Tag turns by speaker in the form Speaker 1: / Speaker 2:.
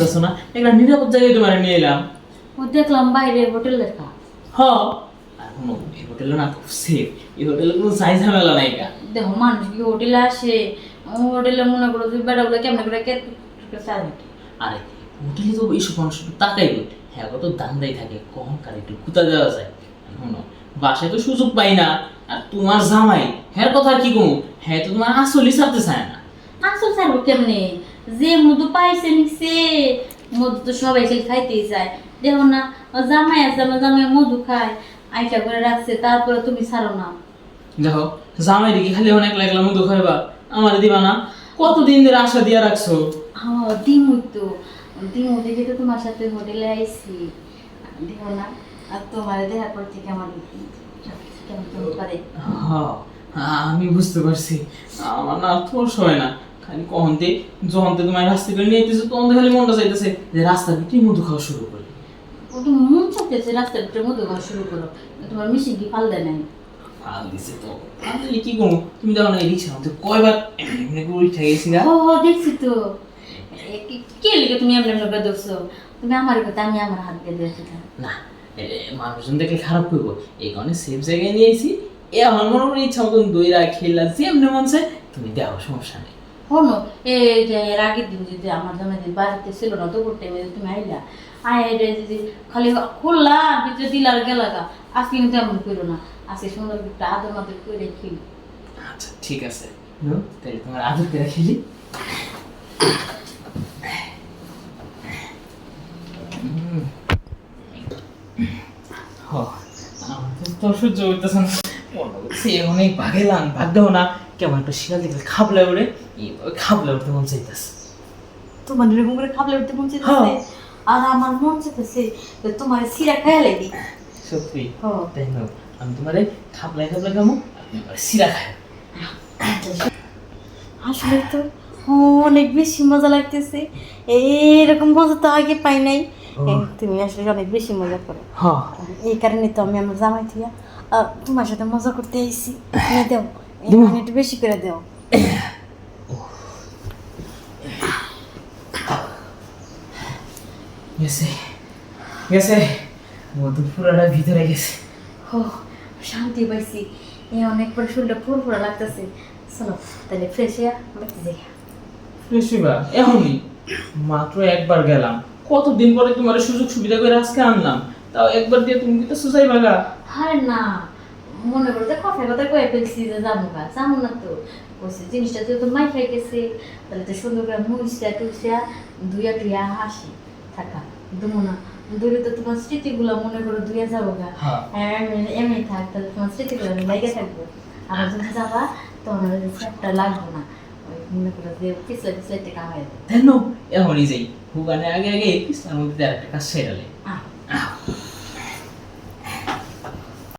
Speaker 1: বুঝতেছো না, একটা নিরাপদ জায়গায় তোমার নিয়ে এলাম।
Speaker 2: ও দেখলাম বাইরে হোটেল দেখা।
Speaker 1: হ, আর কোনো এই হোটেলে না খুব সেফ, এই হোটেলে কোনো সাইজ ঝামেলা নাই কা।
Speaker 2: দেখো মানুষ কি হোটেলে আসে, হোটেলে মনে করো যে বেড়াগুলো কেমন করে চাল।
Speaker 1: আরে হোটেলে তো এইসব মানুষ একটু তাকাই বই, হ্যাঁ কত দান্দাই থাকে, কখন কার একটু কুতা দেওয়া যায়। শোনো, বাসায় তো সুযোগ পাই না, আর তোমার জামাই হ্যার কথা কি কমু, হ্যাঁ তো তোমার আসলই ছাড়তে চায় না।
Speaker 2: আসল ছাড়বো কেমনে, যে মধু পাইছে নিছে, মধু তো সবাই খেলে খাইতেই চায়। দেখো না ও জামাই আছে, আমার জামাই মধু খায়, আইটা করে রাখছে, তারপরে তুমি ছাড়ো না।
Speaker 1: দেখো জামাই দিকে খালি অনেক লাগলা মধু খাইবা, আমার দিবা না? কতদিন ধরে আশা দিয়া রাখছো।
Speaker 2: হ্যাঁ দিমুই তো, দিমু দেখে তো তোমার সাথে হোটেলে আইছি। দেখো না, আর তোমার দেখার পর থেকে আমার কেমন কেমন করে।
Speaker 1: হ্যাঁ, আমি বুঝতে পারছি, আমার না তোর হয় না, খালি কহনতে যখন তোমার রাস্তা করে নিয়ে যেতেছে তখন তো খালি মনটা চাইতেছে যে রাস্তার ভিতরে মধু খাওয়া শুরু করি।
Speaker 2: ও তো মন চাইতেছে রাস্তার ভিতরে মধু খাওয়া শুরু করো, তোমার মিশিং কি ফাল দেয় নাই?
Speaker 1: ফাল দিছে তো, ফাল দিলে কি করবো? তুমি দেখো না এই রিক্সার মধ্যে কয়বার এমনি করে উঠে গেছি না।
Speaker 2: ও দেখছি তো, কে লিখে তুমি এমনি এমনি করে দেখছো? তুমি আমার কথা, আমি আমার হাত দিয়ে দিয়েছি।
Speaker 1: না, মানুষজন দেখলে খারাপ করবো, এই কারণে সেফ জায়গায় নিয়ে এসেছি। এ আমার মনে মনে ইচ্ছা মতন দইরা খেলা যে এমনি মন চায় তুমি দেখো, সমস্যা নেই।
Speaker 2: শোনো, এই যে এর আগের দিন যদি আমার জামাইদের বাড়িতে ছিল না তো করতে তুমি আইলা, আইরে যদি খালি খুললা ভিতরে দিলার গেলাগা, আজকে কিন্তু এমন করো না, আজকে সুন্দর একটা আদর মাদর করে খেলি।
Speaker 1: আচ্ছা ঠিক আছে, তাহলে তোমার আদর করে খেলি। তোর সহ্য হইতেছে না, মনে হচ্ছে অনেক ভাগেলাম, ভাগদেও না কেমন একটা শিয়াল দেখলে খাবলে উড়ে, এইভাবে খাবলে উঠতে মন চাইতেছে।
Speaker 2: তোমার এরকম করে খাবলে উঠতে মন চাইতেছে,
Speaker 1: হ্যাঁ।
Speaker 2: আর আমার মন চাইতেছে তোমার সিরা খাইলে দি।
Speaker 1: সত্যি?
Speaker 2: হ্যাঁ।
Speaker 1: তাই না, আমি তোমার খাবলাই খাবলাই খাবো, আপনি আমার সিরা খায়।
Speaker 2: আসলে তো অনেক বেশি মজা লাগতেছে, এইরকম মজা তো আগে পাই নাই। তুমি আসলে অনেক বেশি মজা করো,
Speaker 1: হ্যাঁ,
Speaker 2: এই কারণে তো আমি আমার জামাই থিয়া তোমার সাথে মজা করতে আইছি। দেও একটু বেশি করে দেও।
Speaker 1: গেছে গেছে, মধু পুরাটা ভিতরে গেছে।
Speaker 2: ও শান্তি পাইছি, অনেক পরে শরীরটা ফুরফুরা লাগতেছে। চলো তাহলে ফ্রেশ হইয়া বাড়িতে যাই।
Speaker 1: বেশিবার এখনই মাত্র একবার গেলাম, কতদিন পরে তোমার সুযোগ সুবিধা করে আজকে আনলাম, তাও একবার দিয়ে তুমি কি তো সুসাই ভাগা।
Speaker 2: আরে না, মনে করো যে কথা কথা কয়ে ফেলছি যে যাবো গা, যাবো না তো বলছি, জিনিসটা যেহেতু মাই খাই গেছে, তাহলে তো সুন্দর করে মুইসা টুইসা ধুইয়া টুইয়া হাসি থাকা দুমো না, দূরে তো তোমার স্মৃতিগুলো মনে করো ধুইয়া যাবো গা।
Speaker 1: হ্যাঁ।
Speaker 2: এমনি থাক, তাহলে তোমার স্মৃতিগুলো লেগে থাকবো। আবার যদি যাবা তখন আর স্যাপটা লাগবো না, ওই মনে করো যে পিছলে পিছলে টেকা হয়ে যাবে।
Speaker 1: কেন এখনই যাই, হুগানে আগে আগে পিছনের মধ্যে আর একটা কাজ সেরালে।